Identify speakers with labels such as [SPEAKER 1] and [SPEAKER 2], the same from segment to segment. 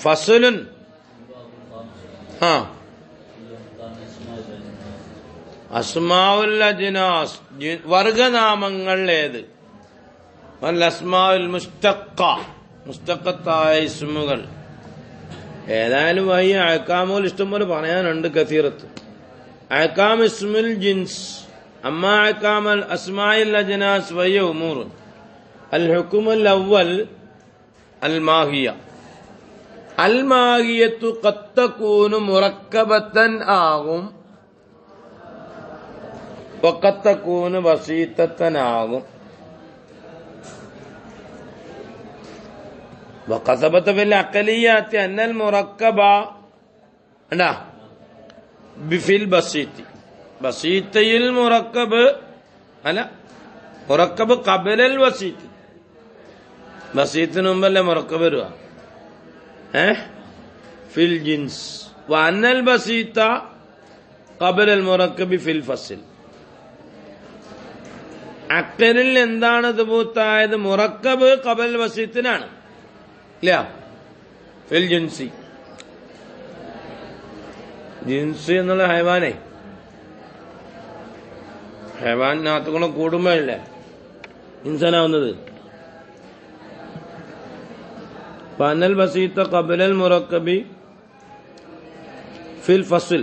[SPEAKER 1] ഫസ്ലുൻ അസ്മാഉൽ അജ്നാസ് വർഗനാമങ്ങൾ ഏത്? അസ്മാഉൽ മുസ്തഖ മുസ്തഖത്തായ ഇസ്മുകൾ. ഏതായാലും വഹി അഹ്കാമുൽ ഇഷ്ടംപോലെ പറയാനുണ്ട്. കസീറത്ത് അഹ്കാം ഇസ്മുൽ ജിൻസ് അമ്മാ അഹ്കാം അൽ അസ്മാഉൽ അജ്നാസ് വഹിയ ഉമൂർ. അൽ ഹുക്മുൽ അവ്വൽ അൽ മാഹിയ. അൽ മാഹിയത്തു ഖദ് തകൂനു മുറക്കബത്തൻ ആകും, വഖദ് തകൂനു ബസീതത്തൻ ആകും. وقد ثبت في العقليات أن المركب في البسيط بسيطي المركب مركب قبل البسيط بسيط نمبر مركب روا في الجنس وأن البسيط قبل المركب في الفصل. അക്കലിൽ എന്താണ് ثبوتായത്? മുറക്കബ് ഖബൽ ബസീത്തിനാണ്. ഇല്ല, ഫിൽ ജിൻസി. ജിൻസ് എന്നുള്ള ഹൈവാനെ ഹൈവാനകത്ത് കൂടെ കൂടുമ്പോഴല്ലേ ഇൻസാനാവുന്നത്. പനൽ ബസീത്ത ഖബലൽ മുറക്കബി ഫിൽ ഫസ്ൽ.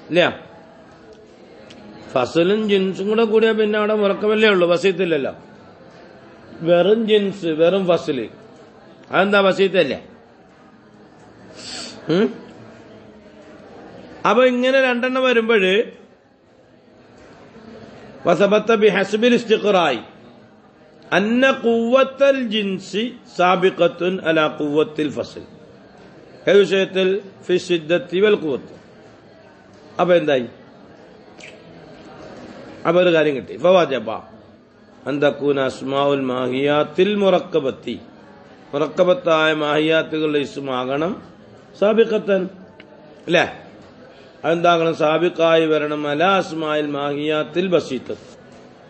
[SPEAKER 1] ഇല്ല, ഫസലും ജിൻസും കൂടെ കൂടിയാ പിന്നെ അവിടെ മുറക്കബല്ലേ ഉള്ളൂ, ബസീത്തില്ലല്ലോ. വെറും ജിൻസ്, വെറും ഫസ്ല്. അതെന്താ? ബസീത്തല്ലേ. അപ്പൊ ഇങ്ങനെ രണ്ടെണ്ണം വരുമ്പോഴ് വസബത്ത ബിഹസ്ബിൽ ഇസ്തിഖ്റായി അന്ന ഖുവ്വത്തുൽ ജിൻസി സാബിഖത്തുൻ അലാ ഖുവ്വത്തിൽ ഫസ്ൽ. ഏത് വിഷയത്തിൽ? ഫി ശിദ്ദത്തി വൽ ഖുവ്വത്ത്. അപ്പൊ എന്തായി? അപ്പൊ ഒരു കാര്യം കിട്ടി. ഫവജബ അൻ തകൂന അസ്മാഉൽ മാഹിയാത്തിൽ മുറക്കബത്തി. മുറക്കബത്തായ മാഹിയാത്തുകളുടെ ഇസ്മാകണം സാബിഖത്തൻ. അല്ലേ? അതെന്താകണം? സാബിഖായി വരണം. അലാ അസ്മാഇൽ മാഹിയാത്തിൽ ബസീത്തത്ത്.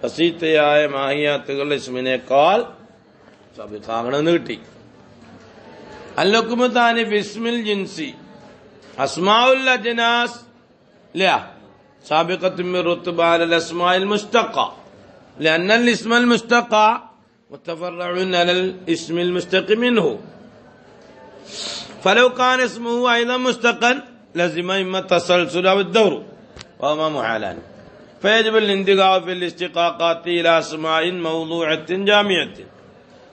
[SPEAKER 1] ബസീത്തയായ മാഹിയാത്തുകളുടെ ഇസ്മിനേക്കാൾ സാബിഖാകണമെന്ന് കിട്ടി. അൽഹുക്മുത്താനി ബിസ്മിൽ ജിൻസി അസ്മാഉൽ അജ്നാസ് ഇല്ല സാബിഖത്തുൻ മിൻ റുത്ബ അലൽ അസ്മാഇൽ മുസ്തഖ ലഅന്നൽ ഇസ്മൽ മുസ്തഖ متفرع على الاسم المشتق منه فلو كان اسمه ايضا مشتقا لزم اما التسلسل او الدور وهما محالان فيجب الانتقاء في الاستقاقات الى اسماء موضوعة جامعة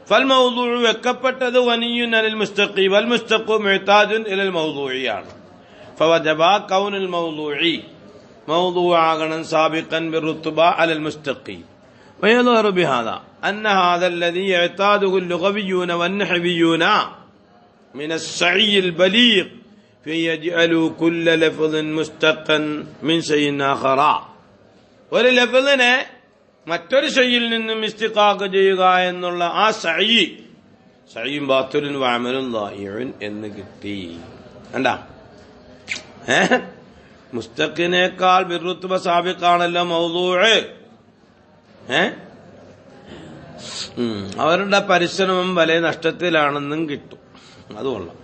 [SPEAKER 1] فالموضوع وكبتد غني عن المشتق والمشتق محتاج الى الموضوع فوجب كون الموضوع موضوعا سابقا بالرتبة على المشتق. ويظهر بهذا أن هذا الذي يعتاده اللغويون والنحويون من السعي البليغ في يجعلوا كل لفظ مشتقا من شيء آخر. ഒരു ലഫ്ളിനെ മറ്റൊരു ഷൈയിൽ നിന്നും ഇസ്തിഖാഖ് ചെയ്യുക എന്നുള്ള ആ സഈയും ബാത്തുലുൻ വഅമലുൻ ളായിഉൻ എന്ന് കിട്ടി. കണ്ടാ? മുസ്തഖിനേക്കാൾ ബിർറുത്ബ സാബിഖാണല്ലോ മൗദൂഅ്. അവരുടെ പരിശ്രമം വലിയ നഷ്ടത്തിലാണെന്നും കിട്ടും. അതുകൊള്ളാം.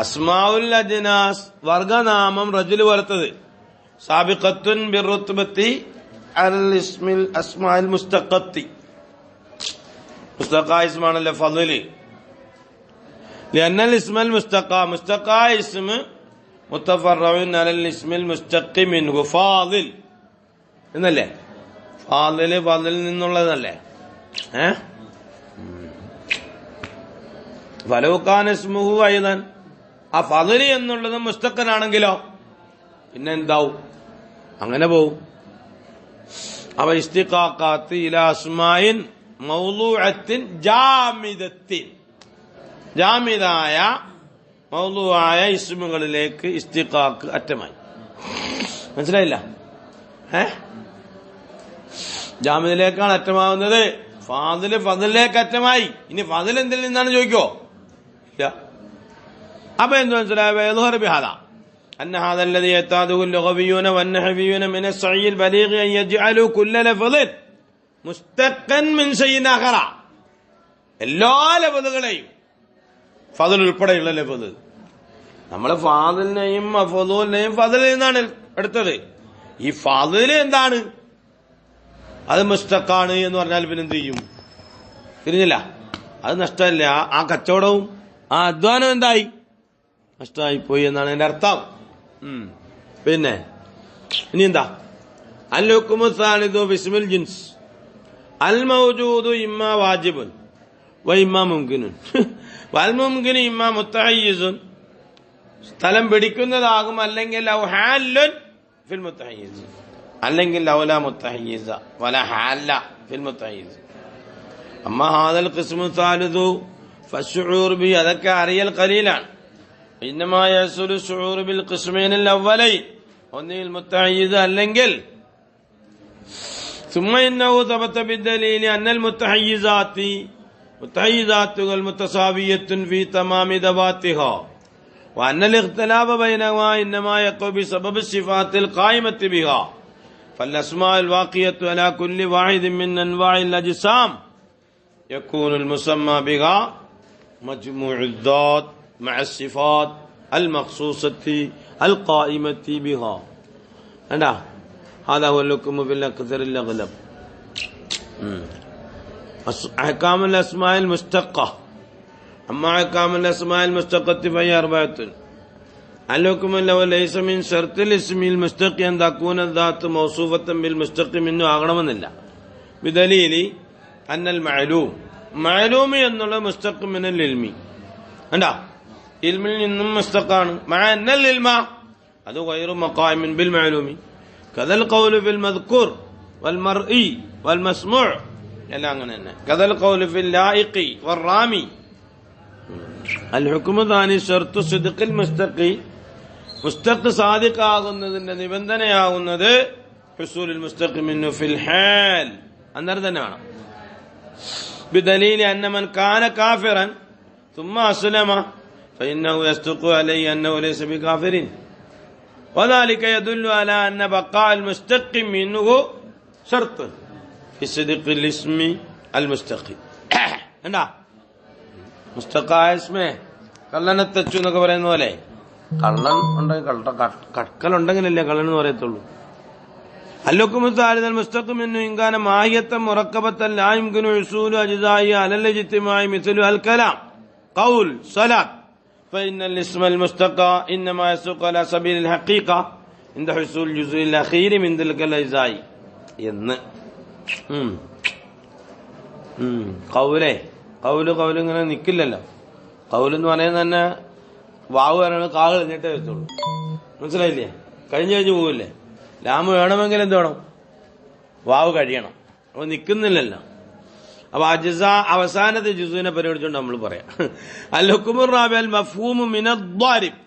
[SPEAKER 1] അസ്മാഉൽ അജ്നാസ് വർഗനാമം റജുല് വലത്തത് സാബിഖത്തുൻ ബിർറുത്ബത്തി അൽ ഇസ്മിൽ അസ്മാഇൽ മുസ്തഖത്തി. മുസ്തഖ ഇസ്മാണല്ലോ ഫളല്. ലഅന്നൽ ഇസ്മൽ മുസ്തഖ മുസ്തഖ ഇസ്മ മുതഫറഉൻ അലൽ ഇസ്മിൽ മുസ്തഖി മിൻഹു ഫാദിൽ എന്നല്ലേ? ഫാദില് ഫാദിൽ നിന്നുള്ളതല്ലേ? ഫലൗകാന ഇസ്മുഹു അയ്ദൻ. ആ ഫളല് എന്നുള്ളത് മുസ്തഖനാണെങ്കിലോ പിന്നെ എന്താവും? അങ്ങനെ പോവും. അവ ഇസ്തിഖാഖാത്ത് ഇലാ അസ്മാഇൻ മൗദൂഅത്തിൻ ജാമിദത്തിൻ. ജാമിദായ മൗദൂആയ ഇസ്മുകളിലേക്ക് ഇസ്തിഖാഖ് അറ്റമായി. മനസ്സിലായില്ല? ജാമിദിലേക്കാണ് അറ്റമാവുന്നത്. ഫാദില് ഫദിലേക്ക് അറ്റമായി. ഇനി ഫദിൽ എന്തിൽ നിന്നാണ് ചോദിക്കോ? ഇല്ല. അപ്പൊ എന്ത് മനസ്സിലായ? أن هذا الذي يعتاده اللغويون والنحويون من السعي البليغ أن يجعلوا كل لفظ مشتقا من شيء آخر. എല്ലാ ലഫ്ളുകളെയും ഫദൽ ഉൾപ്പെടെയുള്ള ലഫ്ദ്. നമ്മള് ഫാദിലിനെയും മഫ്ദൂലിനെയും ഫദലിൽ നിന്നാണ് എടുത്തത്. ഈ ഫദല് എന്താണ്? അത് മുസ്തഖാണ് എന്ന് പറഞ്ഞാൽ പിന്നെ എന്ത് ചെയ്യും? തിരിഞ്ഞില്ല, അത് നഷ്ടമല്ല. ആ കച്ചവടവും ആ അധ്വാനം എന്തായി? നഷ്ടമായി പോയി എന്നാണ് എന്റെ അർത്ഥം. പിന്നെ ഇനി എന്താ? അൽ ഹുക്മു സാലിദു ബിസ്മിൽ ജിൻസ് അൽ മൗജൂദു ഇമ്മാ വാജിബുൻ വ ഇമ്മാ മുംകിനുൻ വൽ മുംകിനു ഇമ്മാ മുത്തഹയ്യിസുൻ. സ്ഥലം പിടിക്കുന്നതാകും, അല്ലെങ്കിൽ ഔ ഹാലുൻ ഫിൽ മുത്തഹയ്യിസ്, അല്ലെങ്കിൽ ഔല മുത്തഹയ്യിസ വല ഹാല ഫിൽ മുത്തഹയ്യിസ്. അമ്മ ഹാദൽ ഖിസ്മു സാലിദു ഫശ്ശുഊർ ബി, അതൊക്കെ അറിയൽ ഖലീലാണ്. ഇന്നമാ യഹ്സുലു ശുഊർ ബിൽ ഖിസ്മൈനിൽ അവ്വലൈൻ, ഒന്നുകിൽ മുത്തഹയ്യിസ് അല്ലെങ്കിൽ ثم إنه ثبت بالدليل أن المتحيزات المتساوية في تمام ذواتها وأن الاختلاف بينهما إنما يقع بسبب الصفات القائمة بها فالأسماء الواقية على كل واحد من أنواع الأجسام يكون المسمى بها مجموع الذات مع الصفات المخصوصة القائمة بها. هذا هو الحكم بالأكثر الأغلب. أحكام الأسماء المشتقة. أما أحكام الأسماء المشتقة فهي أربعة. الحكم الأول ليس من شرط الاسم المشتق أن تكون الذات موصوفة بالمشتق منه أغنمنilla بدليل أن المعلوم എന്നുള്ള مشتق من العلم. ഇൽമിൽ നിന്നും മുസ്തഖാണ്. مع أن العلم അത് غير مقام بالمعلوم. كذا القول في المذكور والمرئي والمسموع എല്ലാം അങ്ങനെ തന്നെ. كذا القول في اللائق والرامي. الحكم الثاني شرط صدق المشتق. മുസ്തഖ് സാദിഖ് ആകുന്നതിന്റെ നിബന്ധനയാകുന്നത് حصول المشتق منه في الحال, അന്നേരം തന്നെ വേണം. بدليل أن من كان كافرا ثم أسلم فإنه يصدق عليه أنه ليس بكافر وذلك يدل على أن بقاء المشتق منه شرط في صدق الاسم المشتق. മുസ്തഖായ ഇസ്മേ കള്ളനെ തെച്ചു എന്നൊക്കെ പറയുന്ന പോലെ, കള്ളൻ ഉണ്ടെങ്കിൽ കടക്കലുണ്ടെങ്കിലല്ലേ കള്ളൻ എന്ന് പറയത്തുള്ളൂ. അല്ലുക്കും മുസ്തഖ് മിന്നു ഇൻകാന മാഹിയത്തൻ മുറക്കബത്തൻ ലാ യുംകിനു ഉസൂലു അജ്സാഇ അലൽ ഇജ്തിമാഇ മിസ്ലു അൽ കലാം ഖൗൽ സലാത്ത് فإن الاسم المشتقى إنما يسوق على سبيل الحقيقة عند حصول الجزء الأخير من تلك الأجزاء. എന്ന് കൗല് ഇങ്ങനെ നിക്കില്ലല്ലോ. കൗല് എന്ന് പറയുന്നത് തന്നെ വാവ് പറയണത് കാവ് കഴിഞ്ഞിട്ടേ വരത്തുള്ളൂ. മനസ്സിലായില്ലേ? കഴിഞ്ഞു പോവില്ലേ? ലാമ് വേണമെങ്കിൽ എന്ത് വേണം? വാവ് കഴിയണം. അപ്പൊ നിക്കുന്നില്ലല്ലോ. അപ്പൊ അജ്സ അവസാനത്തെ ജുസുവിനെ പരിഗണിച്ചുകൊണ്ട് നമ്മൾ പറയാം. അൽ ഹുക്മുർ റാബി അൽ മഫ്ഹൂമു മിനദ് ളാരിബ്.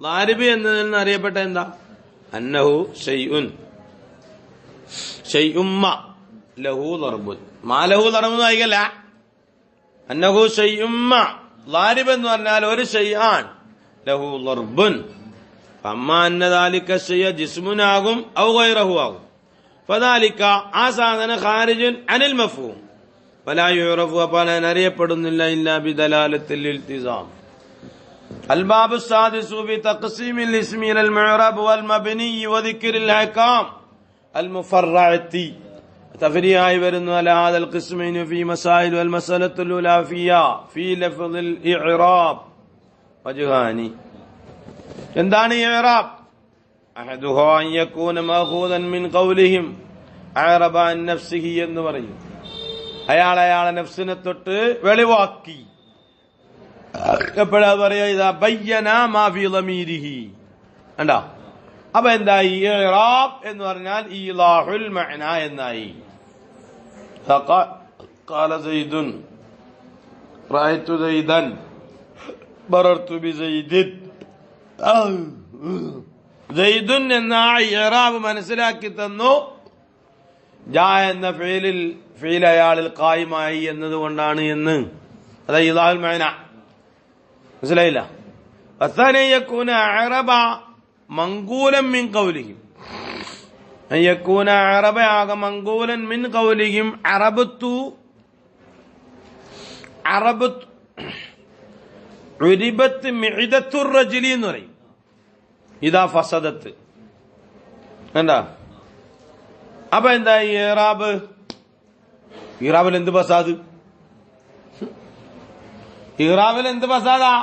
[SPEAKER 1] ളാരിബ് എന്നതിൽ നിന്ന് അറിയപ്പെട്ട എന്താ? അന്നഹു ഷൈഉൻ മാ ലഹു ദർബുൻ. മാ ലഹു ദർബുൻ ആയിക്കല്ല, അന്നഹു ഷൈഉൻ മാ. ളാരിബ് എന്ന് പറഞ്ഞാൽ ഒരു ഷൈആൻ, ലഹു ദർബുൻ. അമ്മാ അന്ന ദാലിക ഷൈഅ ജിസ്മുനാകും ഔ ഗൈറഹു ആകും. ഫദാലിക ആ സാധന ഖാരിജുൻ അനിൽ മഫ്ഹൂം വലാ യുറഫു, അപ്പോൾ അറിയപ്പെടുന്നില്ല ഇല്ലാ ബിദലാലത്തിൽ ഇൽതിസാം. അൽബാബു സാദിസു ഫി തഖ്സീമിൽ ഇസ്മി ഇലൽ മുഅറബ് വൽ മബ്നി വദിക്രിൽ അഹ്കാം അൽ മുഫറഅത്തി. തഫരിയായി വരുന്നു അല ഹാദൽ ഖിസ്മൈനി ഫി മസായിൽ വൽ മസലത്തുൽ ഉലാ ഫീ ലഫ്ദിൽ ഇഅ്റാബ് വജ്ഹാനി. എന്താണ് ഇഅ്റാബ്? അഹദുഹു അൻ യകൂന മഅഖൂദൻ മിൻ ഖൗലിഹിം അഅറബ അൻ നഫ്സിഹി എന്ന് പറയും. അയാളെ നഫ്സിനെ തൊട്ട് വെളിവാക്കി. എപ്പോഴാ പറയാ? ഇതാ ബയ്യന മാ ഫീ ളമീരിഹി. കണ്ടോ? അപ്പൊ എന്തായി? ഇറാബ് എന്ന് പറഞ്ഞാൽ ഈളാഹുൽ മഅന എന്നായി. ഖാല സയ്യിദുൻ റഅയ്തു സയ്യിദൻ ബറർതു ബി സയ്യിദിൻ. സയ്യിദുൻ എന്ന ഇറാബ് മനസ്സിലാക്കി തന്നു. ജാ എന്ന ഫീൽ അയാളിൽ ഖായിമായി എന്നതുകൊണ്ടാണ് എന്ന്. അതായത് ഇളാഹുൽ മഅന. മനസ്സിലായില്ല? വസാനി യകൂന അറബ മൻഖൂലൻ മിൻ ഖൗലിഹിം. യകൂന അറബ ആക മൻഖൂലൻ മിൻ ഖൗലിഹിം ഉരിബത്ത് മിഇദത്തുർ റജുലി എന്ന് പറയും. ഇതാ ഫസദത്ത് എന്താ? അപ്പൊ എന്താ ഈ ഇറാബ്? ഇറാബിൽ എന്ത് ഫസാദ്? ഇറാബിൽ എന്ത് ഫസാദാ?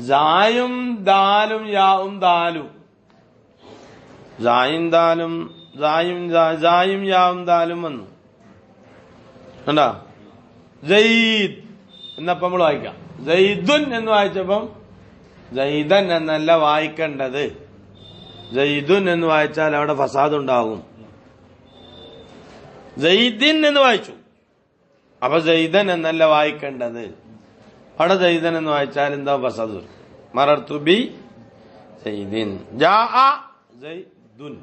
[SPEAKER 1] സായും ദാലും യാവും ദാലും, സായും ദാലും സായും യാവും ദാലും വന്നു. കണ്ടാ? സയ്യിദ് എന്നപ്പം നമ്മൾ വായിക്കാം. സയ്യിദുൻ എന്ന് വായിച്ചപ്പം സയ്യിദൻ എന്നല്ല വായിക്കേണ്ടത്. സയ്യിദുൻ എന്ന് വായിച്ചാൽ അവിടെ ഫസാദ് ഉണ്ടാകും. സയ്യിദിൻ എന്ന് വായിച്ചു, അപ്പൊ സയ്യിദൻ എന്നല്ല വായിക്കേണ്ടത്. അവിടെ സയ്യിദൻ എന്ന് വായിച്ചാൽ എന്താ ഫസാദ് വരും. മറർത്തു ബി സയ്യിദിൻ ജാഅ സയ്യിദുൻ.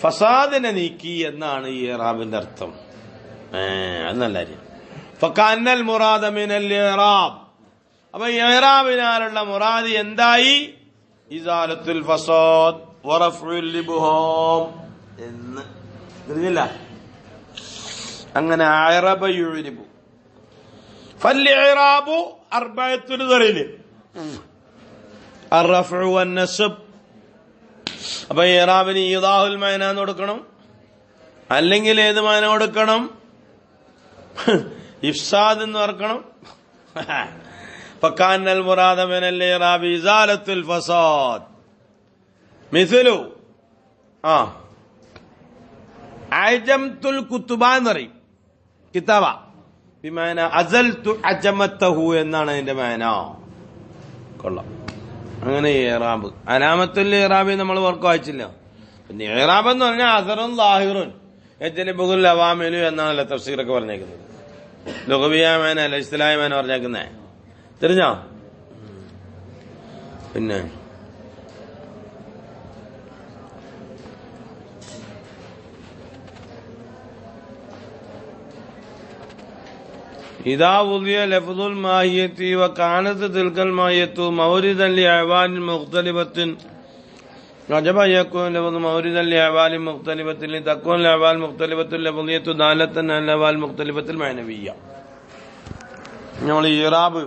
[SPEAKER 1] ഫസാദിനെ നീക്കി എന്നാണ് ഈ ഇറാബിന്റെ അർത്ഥം. അത് നല്ല കാര്യം. ഫകഅന്നൽ മുറാദ മിനൽ ഇറാബ്, അപ്പൊ ഇറാബിനാലുള്ള മുറാദ് എന്തായി? ഇസാലത്തുൽ ഫസാദ് വറഫഉൽ ഇബ്ഹാം എന്ന് അറിയില്ല. അങ്ങനെ അറബ യുരിബു ഫൽഇറാബു അർബഅത്തുൻ ദറീല് അർറഫഉ വന്നസ്ബ്. അപ്പൊ ഇറാബിന് ഇദാഹുൽ മഅന എന്ന് കൊടുക്കണം, അല്ലെങ്കിൽ ഏത് മാന കൊടുക്കണം? ഇഫ്സാദ് എന്ന് ഓർക്കണം. ഫകാനൽ മുറാദ മിനൽ ഇറാബി ഇസാലത്തുൽ ഫസാദ്. മിസ്ലു അജംതുൽ കുതുബ എന്ന് പറയും. കിതാബ ബിമാന അസൽതു അജമത്തഹു എന്നാണ് അതിന്റെ മാന. കൊള്ളാം. അങ്ങനെ ഇറാബ് അലാമത്തുൽ ഇറാബി നമ്മൾ വർക്ക് വായിച്ചില്ല. പിന്നെ ഇറാബ് എന്ന് പറഞ്ഞാൽ അസറുൻ ലാഹിറുൻ യജ്ലിബുൽ അവാമിലു എന്നാണല്ലോ തഫ്സീറൊക്കെ പറഞ്ഞേക്കുന്നത്. ലുഗവിയ മാന അല്ല ഇസ്തിലാഹി മാന പറഞ്ഞേക്കുന്നേ. തിരിഞ്ഞോ? പിന്നെ ഇദാ വുദിയ ലഫ്ദുൽ മാഹിയത്തി വകാനത് തിൽകൽ മാഹിയത്തു മൗരിദൻ ലിഅവാനിൻ മുഖ്തലിഫത്തിൻ വജബ യകൂൻ ലഫ്ദു മൗരിദൻ ലിഅവാനിൻ മുഖ്തലിഫത്തിൻ ലിതകൂൻ അൽഅവാൽ മുഖ്തലിഫത്തുൽ ലഫ്ദിയത്തു ദാലത്തൻ അൽ അവാൽ മുഖ്തലിഫത്തുൽ മഅനവിയ്യ. നമ്മൾ ഇറാബ്